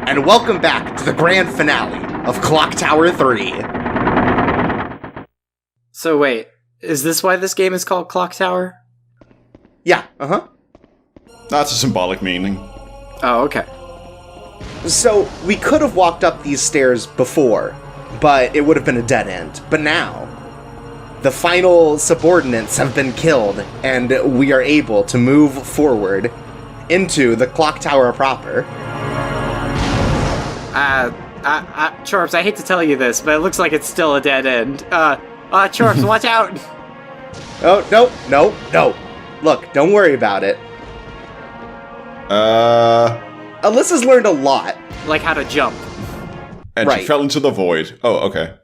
and welcome back to the grand finale of Clock Tower 3. So wait, is this why this game is called Clock Tower? Yeah, That's a symbolic meaning. Oh, okay. So, we could have walked up these stairs before, but it would have been a dead end. But now, the final subordinates have been killed, and we are able to move forward into the clock tower proper. Chorps, I hate to tell you this, but it looks like it's still a dead end. Chorps, watch out! Oh, no. Look, don't worry about it. Alyssa's learned a lot. Like how to jump. And Right. she fell into the void. Oh, okay.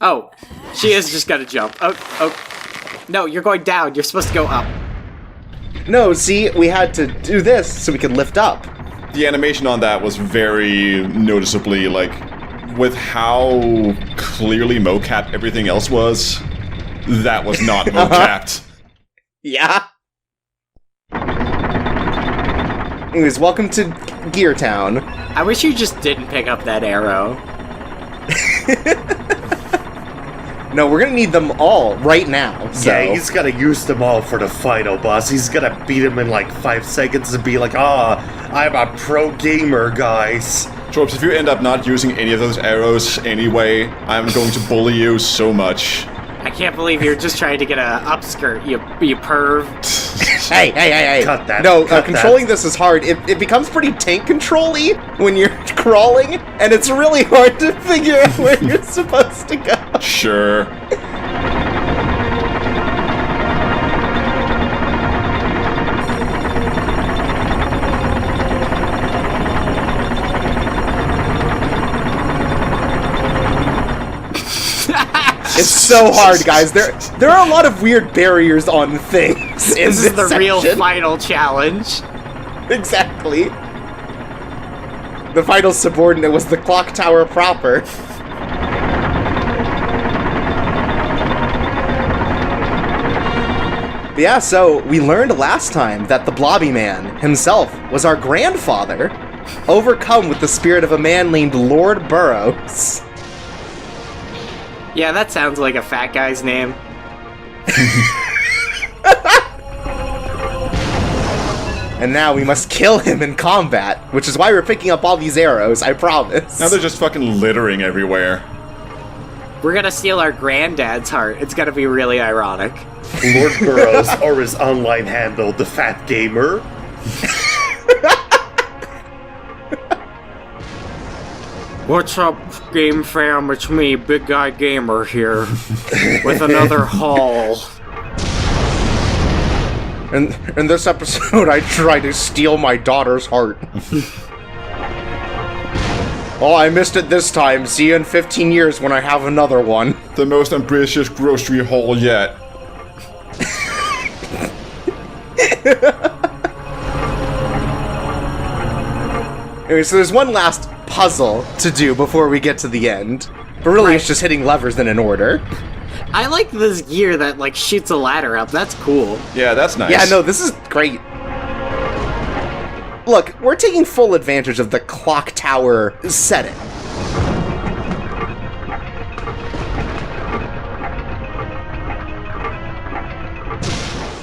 Oh, she is just gonna jump. Oh. No, you're going down. You're supposed to go up. No, see, we had to do this so we could lift up. The animation on that was very noticeably, like, with how clearly mocapped everything else was, that was not mocapped. Yeah. Anyways, welcome to Gear Town. I wish you just didn't pick up that arrow. No, we're gonna need them all right now. So. Yeah, he's gonna use them all for the final boss. He's gonna beat him in like 5 seconds and be like, I'm a pro gamer, guys. Torps, if you end up not using any of those arrows anyway, I'm going to bully you so much. I can't believe you're just trying to get a upskirt, you perv. Hey. Cut that. No, Cut controlling this is hard. It becomes pretty tank control-y when you're crawling, and it's really hard to figure out where you're supposed to go. Sure. It's so hard, guys. There are a lot of weird barriers on things in This is the real section. final challenge. Exactly. The final subordinate was the clock tower proper. But yeah, so we learned last time that the Blobby Man himself was our grandfather, overcome with the spirit of a man named Lord Burroughs. Yeah, that sounds like a fat guy's name. And now we must kill him in combat, which is why we're picking up all these arrows, I promise. Now they're just fucking littering everywhere. We're gonna steal our granddad's heart. It's gonna be really ironic. Lord Burroughs, or his online handle, The Fat Gamer. What's up, game fam? It's me, Big Guy Gamer here, with another haul. In this episode, I try to steal my daughter's heart. Oh, I missed it this time. See you in 15 years when I have another one. The most ambitious grocery haul yet. Anyway, so there's one last puzzle to do before we get to the end. But really, it's just hitting levers in an order. I like this gear that, like, shoots a ladder up. That's cool. Yeah, that's nice. Yeah, no, this is great. Look, we're taking full advantage of the clock tower setting.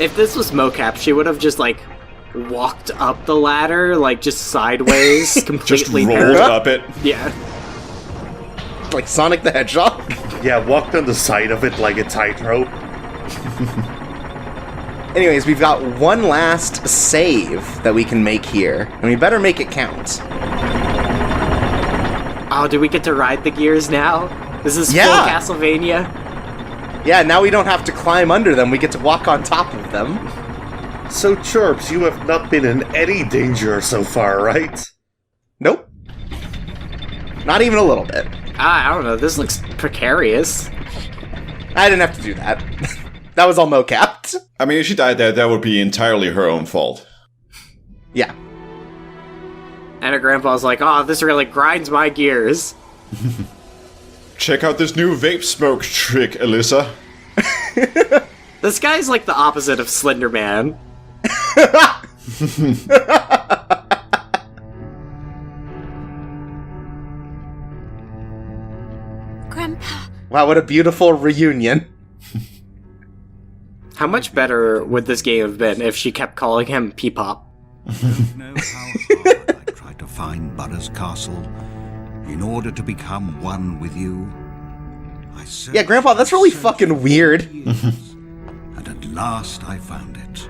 If this was mocap, she would have just, like, walked up the ladder, like, just sideways, Just completely rolled parallel. up it. Yeah. Like Sonic the Hedgehog. Yeah, walked on the side of it like a tightrope. Anyways, we've got one last save that we can make here, and we better make it count. Oh, do we get to ride the gears now? This is Yeah. full Castlevania? Yeah, now we don't have to climb under them, we get to walk on top of them. So, Chirps, you have not been in any danger so far, right? Nope. Not even a little bit. I don't know, this looks precarious. I didn't have to do that. That was all mocapped. I mean, if she died there, that would be entirely her own fault. Yeah. And her grandpa's like, oh, this really grinds my gears. Check out this new vape smoke trick, Alyssa. This guy's like the opposite of Slender Man. Wow, what a beautiful reunion. How much better would this game have been if she kept calling him Peepop? Know how hard I tried to find Burroughs Castle in order to become one with you. Yeah, Grandpa, that's really fucking weird. And at last I found it.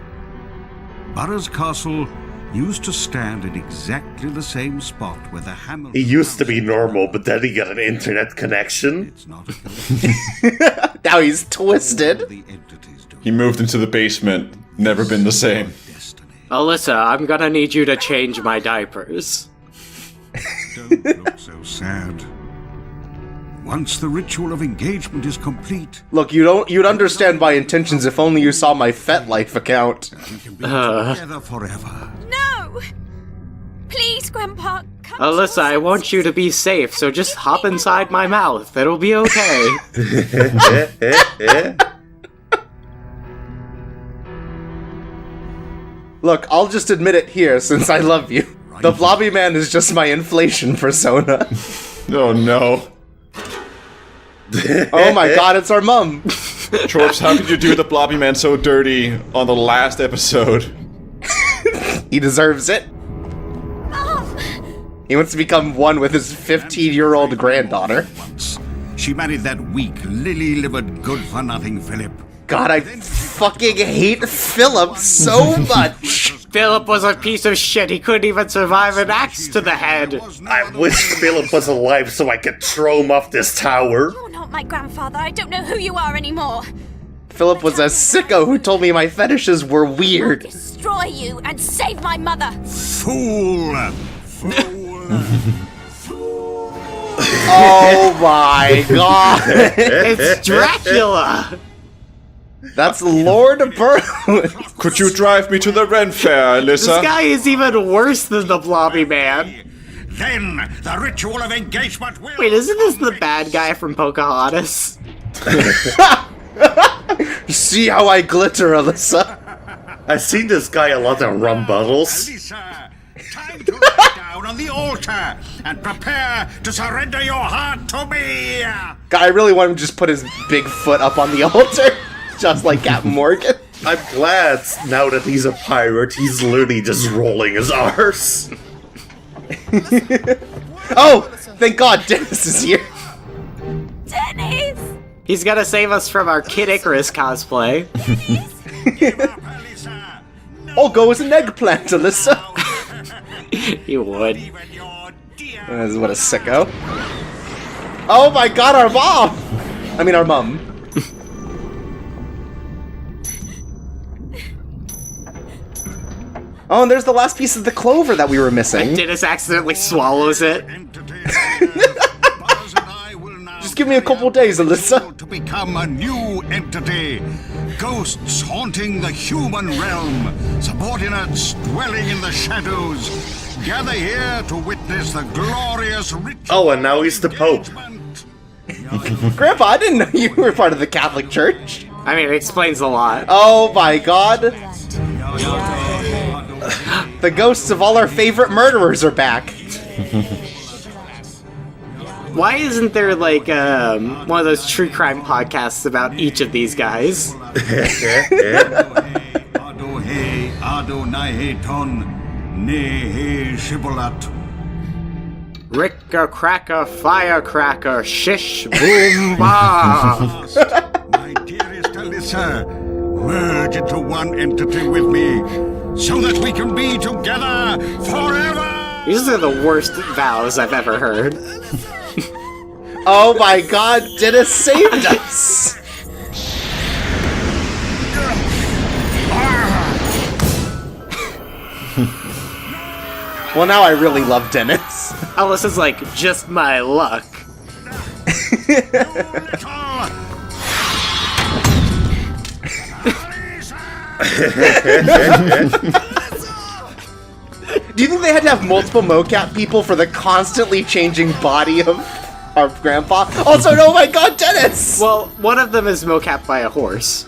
Burroughs Castle used to stand in exactly the same spot where the hammer... He used to be normal, but then he got an internet connection. It's not a Now he's twisted. the entities do He moved into the basement. Never been the same. destiny. Alyssa, I'm gonna need you to change my diapers. Don't look so sad. Once the ritual of engagement is complete, Look, you'd understand my intentions if only you saw my FetLife account. we can be together forever. No! Please, Grandpa, come Alyssa, to I want you to be safe, so just hop inside my mouth. It'll be okay. Look, I'll just admit it here since I love you. The Blobby Man is just my inflation persona. Oh no. Oh my god, it's our mum. Chorps, how could you do the Blobby Man so dirty on the last episode? He deserves it. Mom! He wants to become one with his 15-year-old granddaughter. Once, she married that weak, lily-livered, good-for-nothing Philip. God, I fucking hate Philip so much. Philip was a piece of shit. He couldn't even survive an axe to the head. I wish Philip was alive so I could throw him off this tower. You're not my grandfather. I don't know who you are anymore. Philip was a sicko who told me my fetishes were weird. Destroy you and save my mother. Fool! Oh my god. It's Dracula! That's Lord Burroughs. Could you drive me to the Ren Fair, This Alyssa? guy is even worse than the Blobby Man. Then the ritual of engagement will... Wait, isn't this the bad guy from Pocahontas? See how I glitter, Alyssa. I've seen this guy a lot of rum bottles. Alyssa, time to lie down on the altar and prepare to surrender your heart to me! God, I really want him to just put his big foot up on the altar. Just like Captain Morgan. I'm glad now that he's a pirate, he's literally just rolling his arse. Oh, thank God Dennis is here. Dennis! He's gonna save us from our Kid Icarus cosplay. Alyssa, I'll go as an eggplant, Alyssa. He would. even your dear... What a sicko. Oh my god, our mom! I mean, our mum. Oh, and there's the last piece of the clover that we were missing. Dennis accidentally swallows it. Just give me a couple days, Alyssa. To become a new entity. Ghosts haunting the human realm. Subordinates dwelling in the shadows. Gather here to witness the glorious ritual. Oh, and now he's the Pope. Grandpa, I didn't know you were part of the Catholic Church. I mean, it explains a lot. Oh my god. The ghosts of all our favorite murderers are back. Why isn't there, like, one of those true crime podcasts about each of these guys? Ricka cracker, firecracker, shish boom ba. My dearest Alyssa, merge into one entity with me, so that we can be together forever! These are the worst vows I've ever heard. Oh my god, Dennis saved us! Well, now I really love Dennis. Alyssa's like, just my luck. Do you think they had to have multiple mocap people for the constantly changing body of our grandpa? Also, oh my god, Dennis! Well, one of them is mocapped by a horse.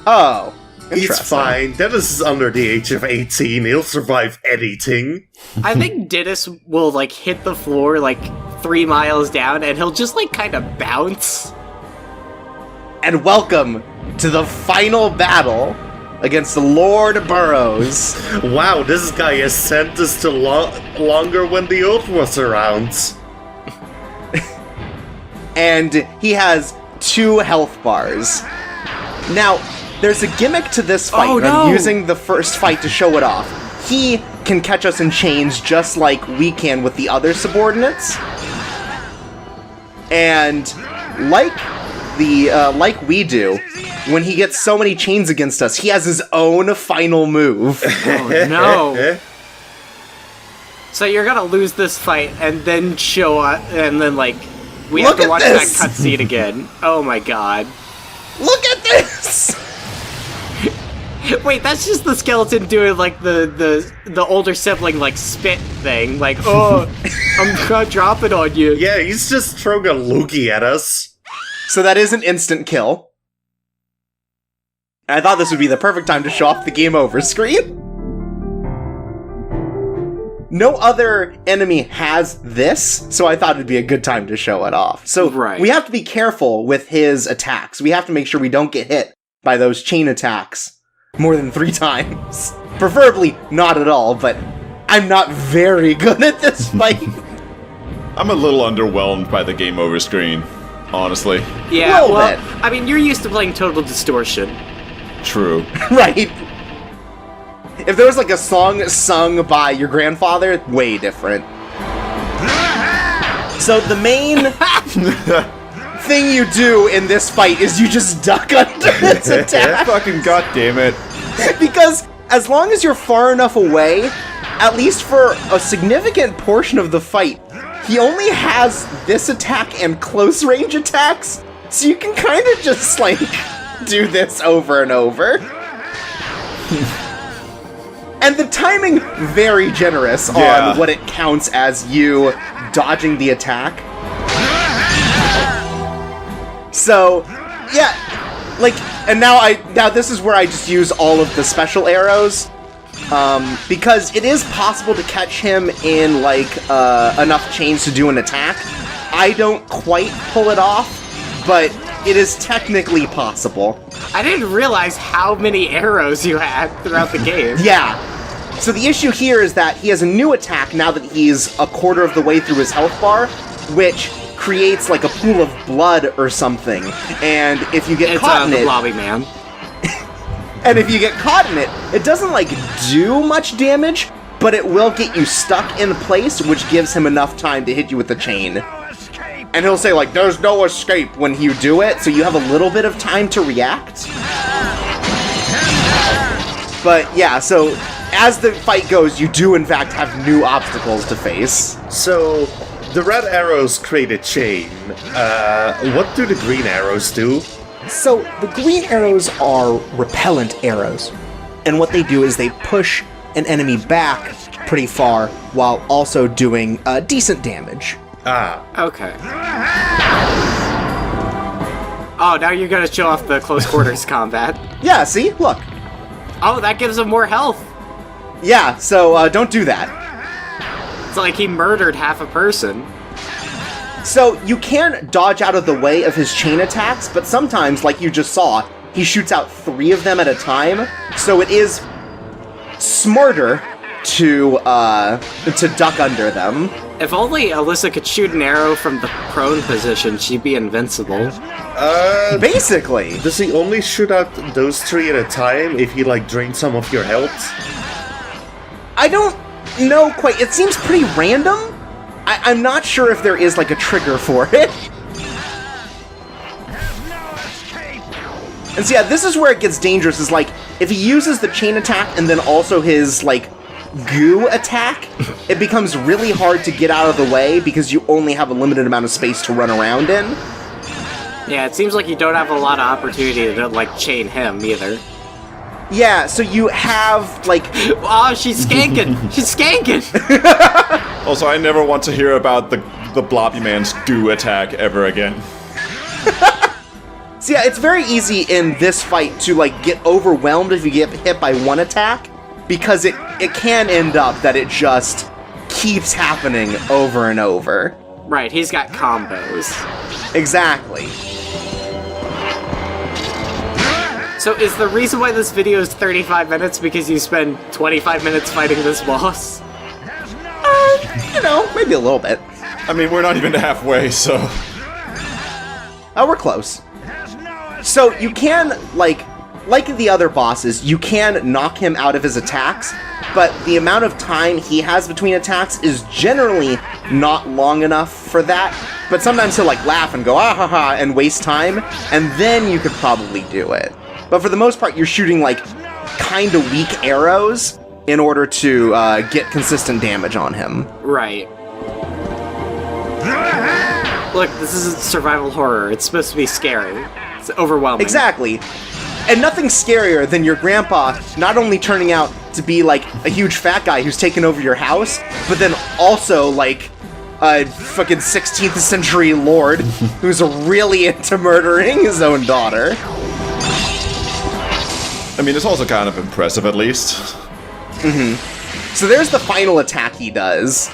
Oh. He's Interesting. fine. Dennis is under the age of 18. He'll survive anything. I think Dennis will, like, hit the floor, like, 3 miles down, and he'll just, like, kind of bounce. and welcome to the final battle against Lord Burroughs. Wow, this guy is sentenced to longer when the Oath was around. And he has 2 health bars. Now, there's a gimmick to this fight, and I'm using the first fight to show it off. He can catch us in chains just like we can with the other subordinates. And like we do, when he gets so many chains against us, he has his own final move. Oh no. So you're gonna lose this fight and then show up, and then like we have to watch that cutscene again. Oh my god. Look at this! Wait, that's just the skeleton doing like the older sibling like spit thing. Like, oh, I'm gonna drop it on you. Yeah, he's just throwing a loogie at us. So that is an instant kill. And I thought this would be the perfect time to show off the game over screen. No other enemy has this, so I thought it'd be a good time to show it off. So we have to be careful with his attacks. We have to make sure we don't get hit by those chain attacks more than 3 times. Preferably not at all, but I'm not very good at this fight. I'm a little underwhelmed by the game over screen, honestly. Yeah, well, I mean, you're used to playing Total Distortion. True. Right. If there was like a song sung by your grandfather, way different. So the main thing you do in this fight is you just duck under its attack. Fucking goddammit. Because as long as you're far enough away, at least for a significant portion of the fight, he only has this attack and close range attacks, so you can kind of just like do this over and over. And the timing very generous on what it counts as you dodging the attack. So, yeah, like, and now this is where I just use all of the special arrows, because it is possible to catch him in like enough chains to do an attack. I don't quite pull it off, but it is technically possible. I didn't realize how many arrows you had throughout the game. Yeah. So the issue here is that he has a new attack now that he's a quarter of the way through his health bar, which creates like a pool of blood or something. And if you get caught in it... It's Blobby Man. And if you get caught in it, it doesn't like do much damage, but it will get you stuck in place, which gives him enough time to hit you with the chain. And he'll say, like, there's no escape when you do it, so you have a little bit of time to react. But, yeah, so as the fight goes, you do, in fact, have new obstacles to face. So, the red arrows create a chain. What do the green arrows do? So, the green arrows are repellent arrows. And what they do is they push an enemy back pretty far while also doing decent damage. Ah. Okay. Oh, now you're gonna show off the close quarters combat. Yeah, see? Look. Oh, that gives him more health. Yeah, so don't do that. It's like he murdered half a person. So you can dodge out of the way of his chain attacks, but sometimes, like you just saw, he shoots out 3 of them at a time, so it is smarter to duck under them. If only Alyssa could shoot an arrow from the prone position, she'd be invincible. Basically. Does he only shoot out those 3 at a time if he, like, drains some of your health? I don't know quite. It seems pretty random. I'm not sure if there is, like, a trigger for it. And so, yeah, this is where it gets dangerous, is, like, if he uses the chain attack and then also his, like, goo attack, it becomes really hard to get out of the way because you only have a limited amount of space to run around in. Yeah, it seems like you don't have a lot of opportunity to, like, chain him, either. Yeah, so you have, like... Oh, she's skanking! She's skanking! Also, I never want to hear about the Blobby Man's goo attack ever again. So yeah, it's very easy in this fight to, like, get overwhelmed if you get hit by one attack, because it can end up that it just keeps happening over and over. Right, he's got combos. Exactly. So is the reason why this video is 35 minutes because you spend 25 minutes fighting this boss? Maybe a little bit. I mean, we're not even halfway, so... Oh, we're close. So you can, like the other bosses, you can knock him out of his attacks, but the amount of time he has between attacks is generally not long enough for that. But sometimes he'll like laugh and go ah ha ha and waste time, and then you could probably do it. But for the most part, you're shooting like kind of weak arrows in order to get consistent damage on him. Right. Look, this isn't survival horror. It's supposed to be scary. It's overwhelming. Exactly. And nothing's scarier than your grandpa not only turning out to be like a huge fat guy who's taken over your house, but then also like a fucking 16th century lord who's really into murdering his own daughter. I mean, it's also kind of impressive, at least. So there's the final attack he does.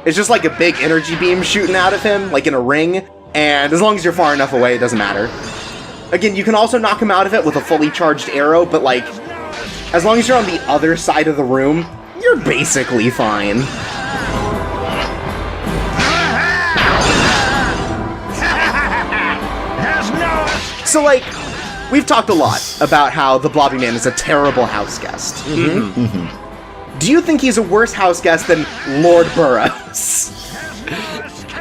It's just like a big energy beam shooting out of him, like in a ring, and as long as you're far enough away, it doesn't matter. Again, you can also knock him out of it with a fully charged arrow, but like, as long as you're on the other side of the room, you're basically fine. So like, we've talked a lot about how the Blobby Man is a terrible house guest. Do you think he's a worse house guest than Lord Burroughs?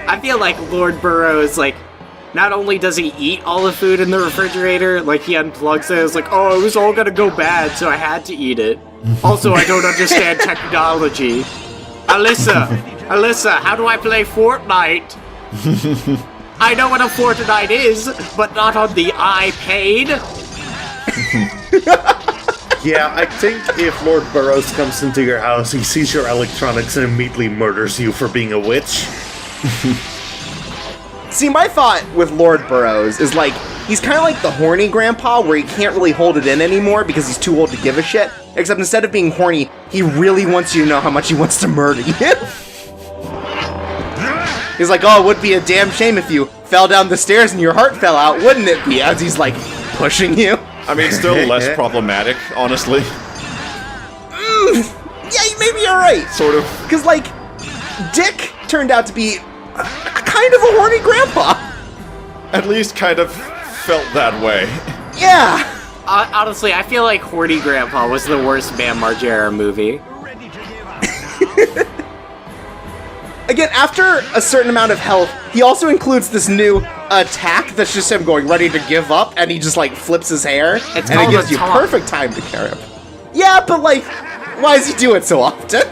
I feel like Lord Burroughs, like, not only does he eat all the food in the refrigerator, like he unplugs it, it's like, oh, it was all gonna go bad, so I had to eat it. Also, I don't understand technology. Alyssa, how do I play Fortnite? I know what a Fortnite is, but not on the iPad. Yeah, I think if Lord Burroughs comes into your house, he sees your electronics and immediately murders you for being a witch. See, my thought with Lord Burroughs is like, he's kind of like the horny grandpa where he can't really hold it in anymore because he's too old to give a shit. Except instead of being horny, he really wants you to know how much he wants to murder you. He's like, oh, it would be a damn shame if you fell down the stairs and your heart fell out, wouldn't it be? As he's like, pushing you. I mean, still less problematic, honestly. Yeah, maybe you're right. Sort of. Because, like, Dick turned out to be kind of a horny grandpa. At least kind of felt that way. Yeah. Honestly, I feel like Horny Grandpa was the worst Bam Margera movie. Again, after a certain amount of health, he also includes this new attack that's just him going ready to give up, and he just, like, flips his hair, It's and it called gives a you taunt. perfect time to carry him. Yeah, but, like, why does he do it so often?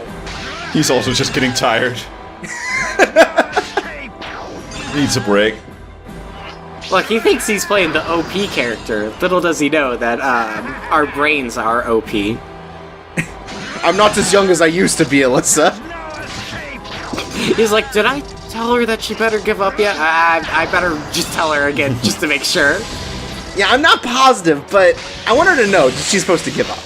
He's also just getting tired. Needs a break. Look, he thinks he's playing the OP character. Little does he know that our brains are OP. I'm not as young as I used to be, Alyssa. He's like, did I tell her that she better give up yet? I better just tell her again, just to make sure. Yeah, I'm not positive, but I want her to know that she's supposed to give up.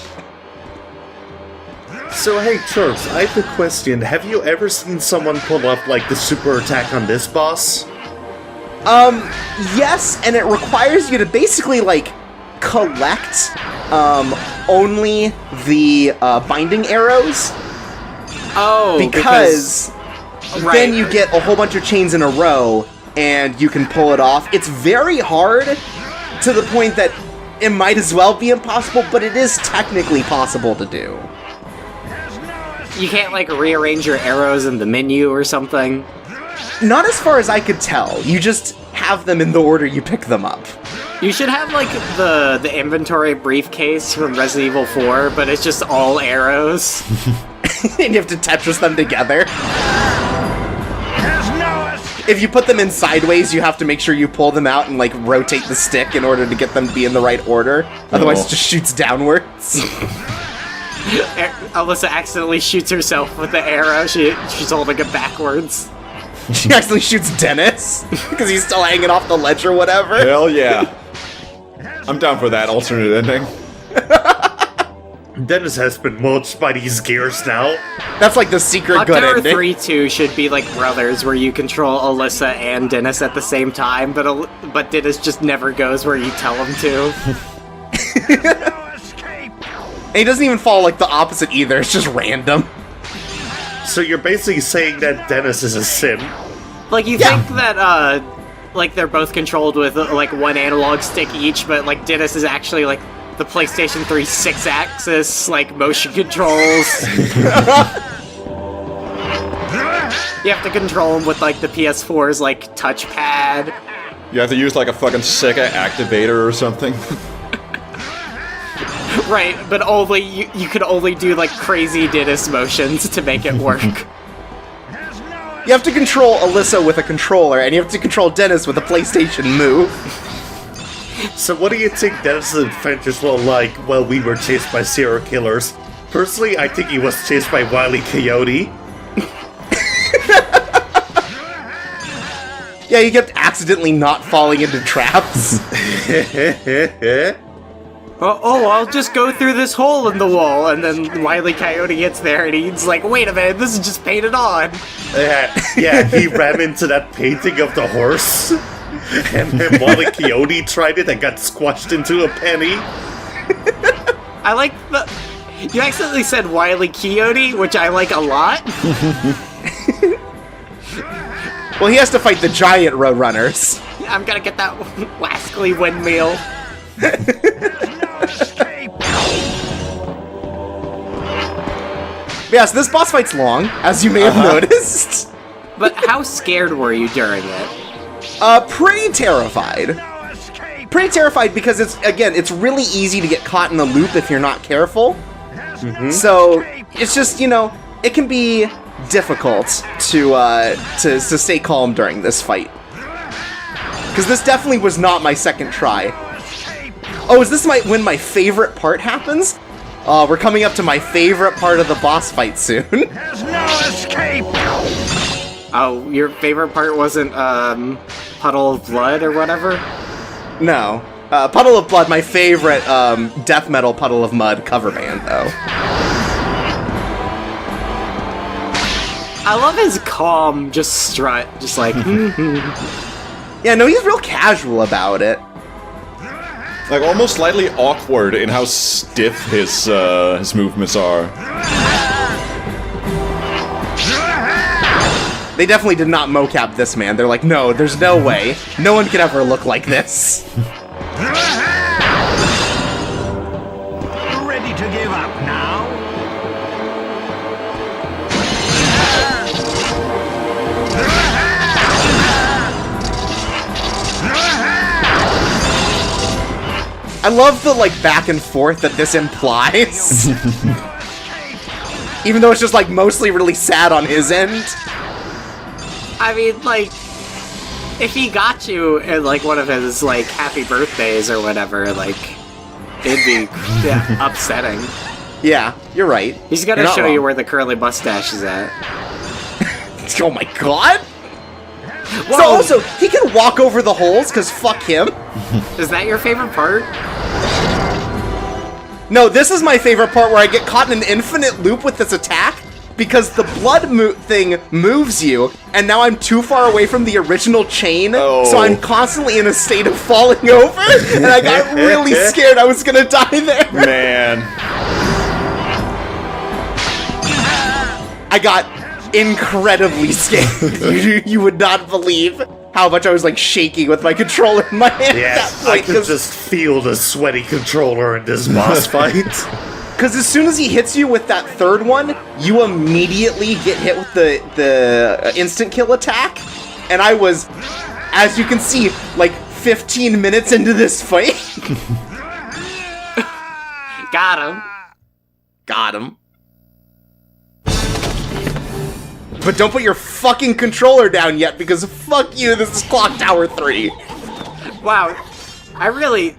So hey, Chirps, I have a question. Have you ever seen someone pull up, like, the super attack on this boss? Yes, and it requires you to basically, like, collect, only the, binding arrows. Oh, Because right. then you get a whole bunch of chains in a row, and you can pull it off. It's very hard, to the point that it might as well be impossible, but it is technically possible to do. You can't, like, rearrange your arrows in the menu or something? Not as far as I could tell. You just have them in the order you pick them up. You should have, like, the inventory briefcase from Resident Evil 4, but it's just all arrows. And you have to Tetris them together. If you put them in sideways, you have to make sure you pull them out and, like, rotate the stick in order to get them to be in the right order. Otherwise, it just shoots downwards. Alyssa accidentally shoots herself with the arrow. She's holding it backwards. She accidentally shoots Dennis because he's still hanging off the ledge or whatever. Hell yeah. I'm down for that alternate ending. Dennis has been mulched by these gears now. That's like the secret Clock good Tower ending. 3-2 should be like Brothers, where you control Alyssa and Dennis at the same time, but Dennis just never goes where you tell him to. And he doesn't even follow, like, the opposite either. It's just random. So you're basically saying that Dennis is a sim? Like, you think that, like, they're both controlled with, like, one analog stick each, but, like, Dennis is actually, like, the PlayStation 3 6-axis, like, motion controls. You have to control him with, like, the PS4's, like, touchpad. You have to use like a fucking Sega activator or something. Right, but only you could only do, like, crazy Dennis motions to make it work. You have to control Alyssa with a controller, and you have to control Dennis with a PlayStation Move. So what do you think Dennis's adventures were like while we were chased by serial killers? Personally, I think he was chased by Wile E. Coyote. Yeah, you kept accidentally not falling into traps. I'll just go through this hole in the wall, and then Wile E. Coyote gets there, and he's like, wait a minute, this is just painted on. Yeah, he ran into that painting of the horse, and then Wile E. Coyote tried it and got squashed into a penny. I like the... You accidentally said Wile E. Coyote, which I like a lot. Well, he has to fight the giant roadrunners. I'm gonna get that wascally windmill. Yeah, so this boss fight's long, as you may have noticed. But how scared were you during it? Pretty terrified. Pretty terrified because it's really easy to get caught in the loop if you're not careful. Mm-hmm. So, it's just, it can be difficult to stay calm during this fight. Because this definitely was not my second try. Oh, is this when my favorite part happens? We're coming up to my favorite part of the boss fight soon. There's no escape! Oh, your favorite part wasn't, Puddle of Blood or whatever? No. Puddle of Blood, my favorite, death metal Puddle of Mud cover band, though. I love his calm, just strut, just like, Yeah, no, he's real casual about it. Like almost slightly awkward in how stiff his movements are. They definitely did not mocap this man. They're like, no, there's no way. No one can ever look like this. Ready to give up now? I love the, back and forth that this implies. Even though it's just, mostly really sad on his end. I mean, if he got you in, one of his, happy birthdays or whatever, it'd be upsetting. Yeah, you're right. He's gonna show you where the curly mustache is at. Oh my god! Whoa. So also, he can walk over the holes, because fuck him. Is that your favorite part? No, this is my favorite part where I get caught in an infinite loop with this attack, because the blood thing moves you, and now I'm too far away from the original chain, so I'm constantly in a state of falling over, and I got really scared I was gonna die there. Man. I got incredibly scared. You would not believe how much I was shaking with my controller in my hand. Yes, I could just feel the sweaty controller in this boss fight. Because as soon as he hits you with that third one, you immediately get hit with the instant kill attack. And I was, as you can see, 15 minutes into this fight. Got him. Got him. But don't put your fucking controller down yet, because fuck you, this is Clock Tower 3. Wow.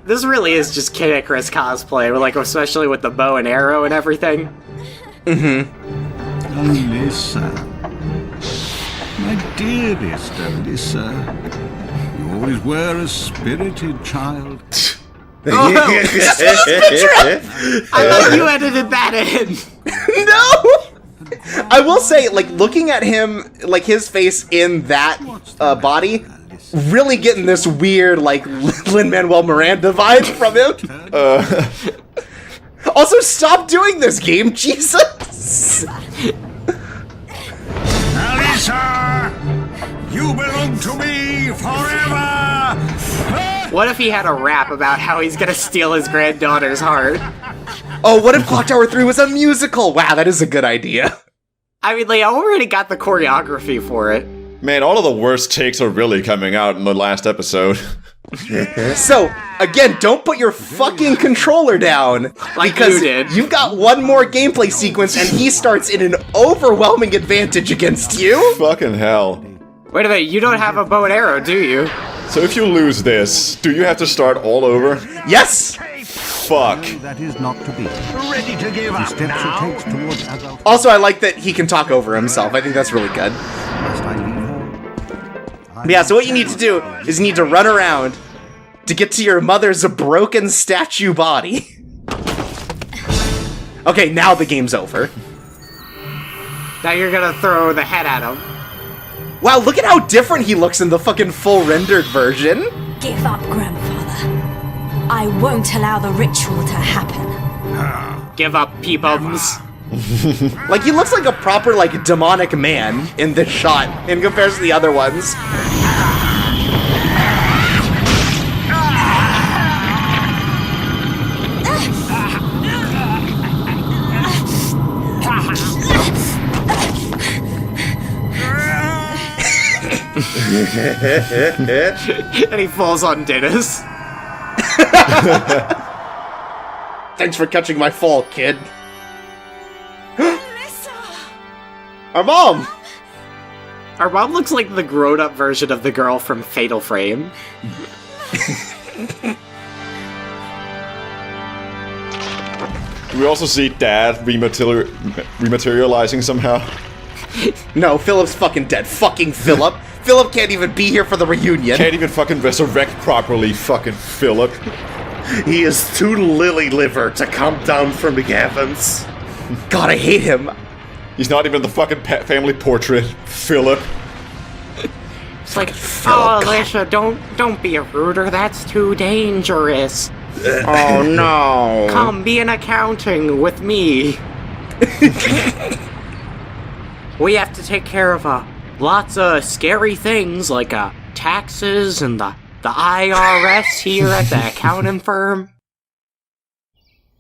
This really is just Kid Icarus cosplay, especially with the bow and arrow and everything. Alyssa. My dearest Alyssa. You always were a spirited child. I thought you edited that in. No! I will say, looking at him, his face in that body, really getting this weird, like, Lin-Manuel Miranda vibe from him. Also, stop doing this, game, Jesus! Alyssa, you belong to me forever! What if he had a rap about how he's gonna steal his granddaughter's heart? Oh, what if Clock Tower 3 was a musical? Wow, that is a good idea. I mean, they already got the choreography for it. Man, all of the worst takes are really coming out in the last episode. So, again, don't put your fucking controller down. Like because you did. You've got one more gameplay sequence and he starts in an overwhelming advantage against you. Fucking hell. Wait a minute, you don't have a bow and arrow, do you? So if you lose this, do you have to start all over? Yes! Fuck. That is not to be. Ready to give The up steps now? he takes towards adult. Also, I like that he can talk over himself. I think that's really good. Must I leave her? But yeah, so what you need to do is you need to run around to get to your mother's broken statue body. Okay, now the game's over. Now you're gonna throw the head at him. Wow, look at how different he looks in the fucking full rendered version. Give up, grandfather. I won't allow the ritual to happen. Give up, peepums. Like, he looks like a proper, like, demonic man in this shot in comparison to the other ones. And he falls on Dennis. Thanks for catching my fall, kid. Alyssa! Our mom! Our mom looks like the grown-up version of the girl from Fatal Frame. We also see Dad rematerializing somehow. No, Philip's fucking dead. Fucking Philip. Philip can't even be here for the reunion. Can't even fucking resurrect properly, fucking Philip. He is too lily liver to come down from the heavens. God, I hate him. He's not even the fucking family portrait, Philip. It's like, oh, Alyssa, don't be a rooter. That's too dangerous. Oh no. Come be in accounting with me. We have to take care of lots of scary things like taxes and the IRS here at the accounting firm.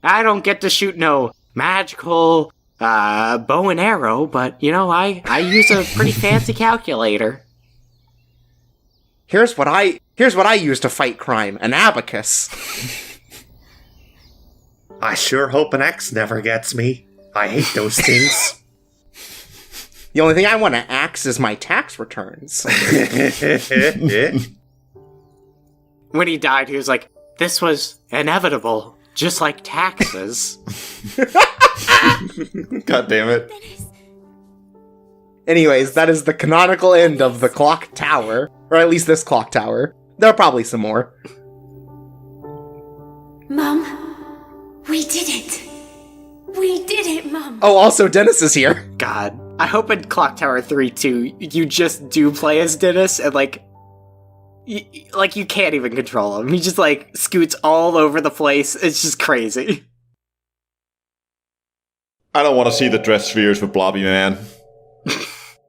I don't get to shoot no magical bow and arrow, but you know, I use a pretty fancy calculator. Here's what I use to fight crime, an abacus. I sure hope an axe never gets me. I hate those things. The only thing I want to axe is my tax returns. When he died, he was like, this was inevitable, just like taxes. God damn it. Anyways, that is the canonical end of the clock tower. Or at least this clock tower. There are probably some more. Mum, we did it. We did it, Mum. Oh, also, Dennis is here. God. I hope in Clock Tower 3, too, you just do play as Dennis, and, like, you can't even control him. He just, like, scoots all over the place. It's just crazy. I don't want to see the dress spheres with Blobby Man.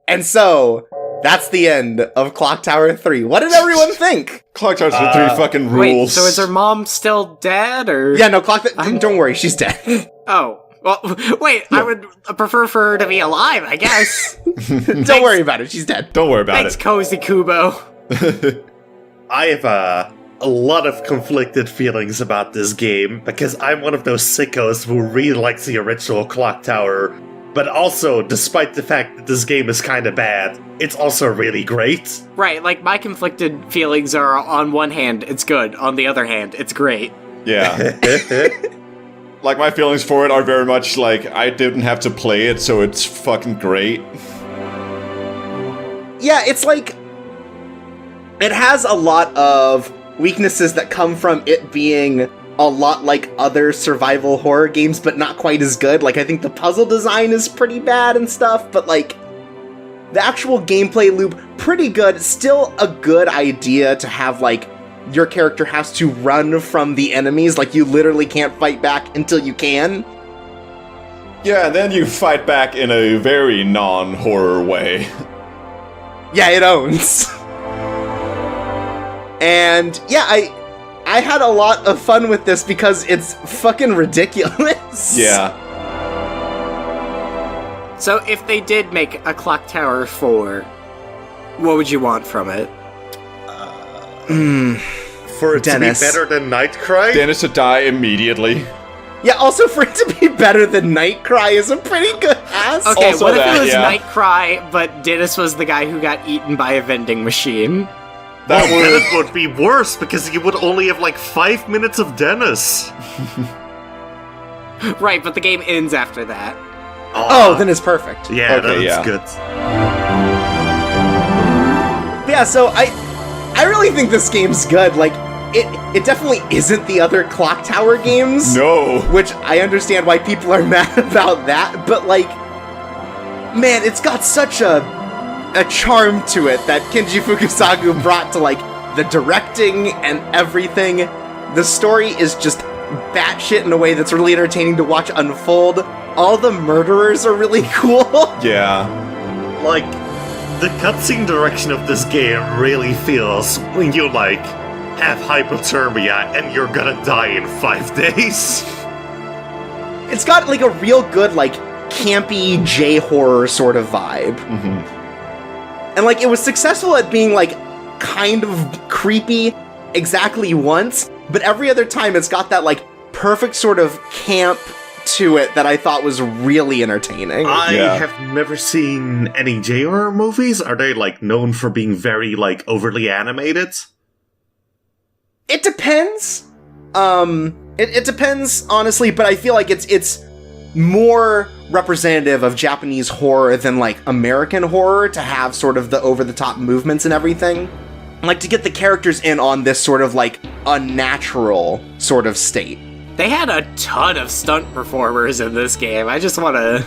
And so, that's the end of Clock Tower 3. What did everyone think? Clock Tower's with 3 fucking rules. Wait, so is her mom still dead, or...? Yeah, no, don't worry, she's dead. Oh. Well, wait, I would prefer for her to be alive, I guess. Don't worry about it, she's dead. Don't worry about Thanks, it. Cozy Kubo. I have a lot of conflicted feelings about this game, because I'm one of those sickos who really likes the original Clock Tower, but also, despite the fact that this game is kind of bad, it's also really great. Right, like, my conflicted feelings are, on one hand, it's good. On the other hand, it's great. Yeah. Like, my feelings for it are very much like, I didn't have to play it, so it's fucking great. Yeah, it's like... It has a lot of weaknesses that come from it being a lot like other survival horror games, but not quite as good. Like, I think the puzzle design is pretty bad and stuff, but, like... the actual gameplay loop, pretty good. Still a good idea to have, like, your character has to run from the enemies, like you literally can't fight back until you can. Yeah, and then you fight back in a very non-horror way. Yeah, it owns. And yeah, I had a lot of fun with this because it's fucking ridiculous. Yeah. So if they did make a Clock Tower 4, what would you want from it? For it Dennis. to be better than Nightcry? Dennis to die immediately. Yeah, also for it to be better than Nightcry is a pretty good ask. Okay, Also what if that, it was yeah. Nightcry, but Dennis was the guy who got eaten by a vending machine? That Then would... it would be worse, because you would only have like 5 minutes of Dennis. Right, but the game ends after that. Oh, then it's perfect. Yeah, Okay, that's yeah. good. Yeah, so I really think this game's good. Like, it definitely isn't the other Clock Tower games. No. Which I understand why people are mad about that, but like, man, it's got such a charm to it that Kenji Fukusaku brought to like the directing and everything. The story is just batshit in a way that's really entertaining to watch unfold. All the murderers are really cool. Yeah. Like, the cutscene direction of this game really feels when you, like, have hypothermia and you're gonna die in 5 days. It's got like a real good, like, campy J-horror sort of vibe. And like, it was successful at being like, kind of creepy exactly once, but every other time it's got that like, perfect sort of camp to it that I thought was really entertaining. I have never seen any J-horror movies. Are they, like, known for being very, like, overly animated? It depends. It depends, honestly, but I feel like it's more representative of Japanese horror than, like, American horror to have sort of the over-the-top movements and everything. Like, to get the characters in on this sort of, like, unnatural sort of state. They had a ton of stunt performers in this game. I want to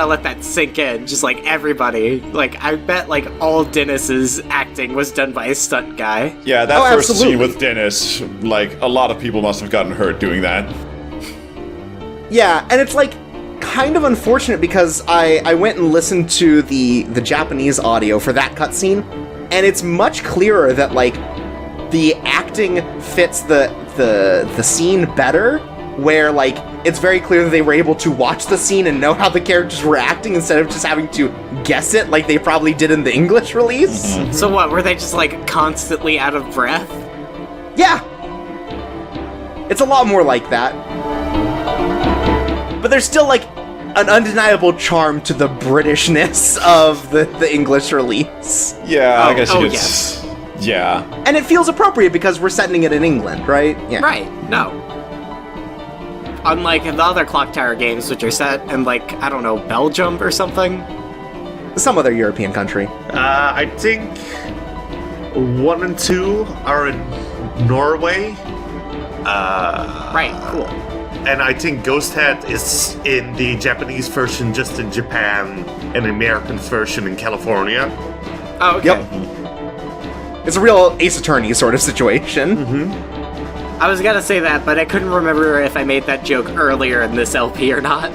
let that sink in. Just like everybody. Like, I bet like all Dennis's acting was done by a stunt guy. Yeah, that first absolutely. scene with Dennis, like, a lot of people must have gotten hurt doing that. Yeah, and it's like kind of unfortunate because I went and listened to the Japanese audio for that cutscene, and it's much clearer that like the acting fits the scene better, where like it's very clear that they were able to watch the scene and know how the characters were acting instead of just having to guess it like they probably did in the English release. So what, were they just like constantly out of breath? Yeah. It's a lot more like that. But there's still like an undeniable charm to the Britishness of the English release. Yeah, I guess you could... yes. Yeah. And it feels appropriate because we're setting it in England, right? Yeah. Right, no. Unlike the other Clock Tower games, which are set in, like, I don't know, Belgium or something? Some other European country. I think 1 and 2 are in Norway. Right, cool. And I think Ghost Head is in the Japanese version just in Japan, and the American version in California. Oh, okay. Yep. It's a real Ace Attorney sort of situation. I was gonna say that, but I couldn't remember if I made that joke earlier in this LP or not.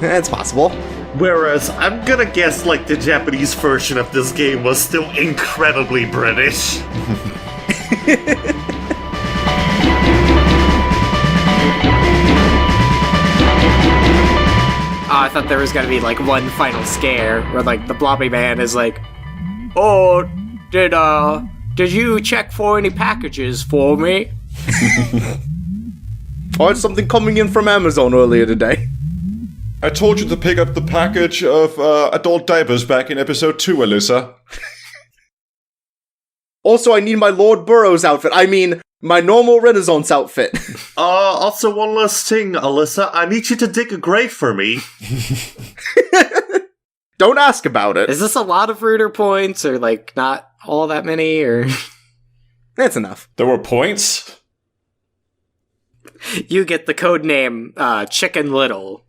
It's possible. Whereas, I'm gonna guess, like, the Japanese version of this game was still incredibly British. I thought there was gonna be, like, one final scare where, like, the blobby man is like, "Oh, did you check for any packages for me?" I had something coming in from Amazon earlier today. I told you to pick up the package of adult diapers back in episode 2, Alyssa. Also, I need my Lord Burroughs outfit. I mean, my normal Renaissance outfit. Also, one last thing, Alyssa. I need you to dig a grave for me. Don't ask about it. Is this a lot of rooter points, or, like, not all that many, or... That's enough. There were points? You get the code name, Chicken Little.